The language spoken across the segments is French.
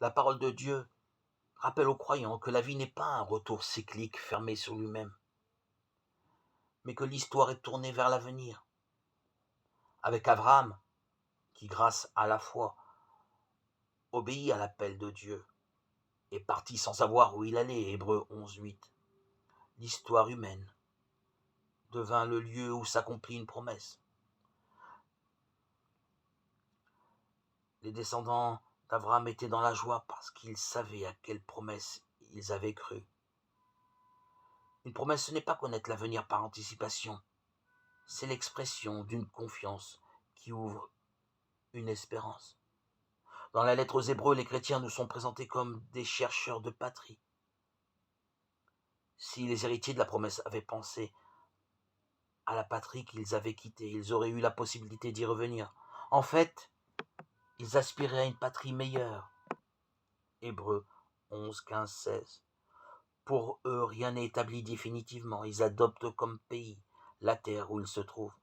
La parole de Dieu rappelle aux croyants que la vie n'est pas un retour cyclique fermé sur lui-même, mais que l'histoire est tournée vers l'avenir. Avec Abraham, qui grâce à la foi obéit à l'appel de Dieu, est parti sans savoir où il allait, Hébreux 11:8. L'histoire humaine devint le lieu où s'accomplit une promesse. Les descendants d'Abraham étaient dans la joie parce qu'ils savaient à quelle promesse ils avaient cru. Une promesse, ce n'est pas connaître l'avenir par anticipation, c'est l'expression d'une confiance qui ouvre une espérance. Dans la lettre aux Hébreux, les chrétiens nous sont présentés comme des chercheurs de patrie. Si les héritiers de la promesse avaient pensé à la patrie qu'ils avaient quittée, ils auraient eu la possibilité d'y revenir. En fait, ils aspiraient à une patrie meilleure. Hébreux 11, 15, 16. Pour eux, rien n'est établi définitivement. Ils adoptent comme pays la terre où ils se trouvent,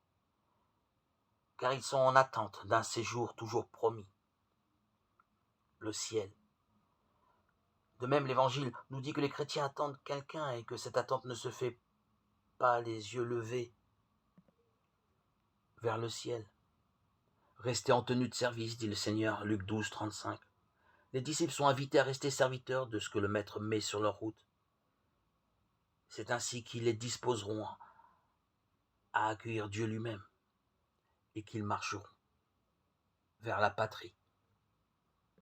car ils sont en attente d'un séjour toujours promis, le ciel. De même, l'Évangile nous dit que les chrétiens attendent quelqu'un et que cette attente ne se fait pas les yeux levés vers le ciel. Restez en tenue de service, dit le Seigneur, Luc 12, 35. Les disciples sont invités à rester serviteurs de ce que le Maître met sur leur route. C'est ainsi qu'ils les disposeront à accueillir Dieu lui-même et qu'ils marcheront vers la patrie.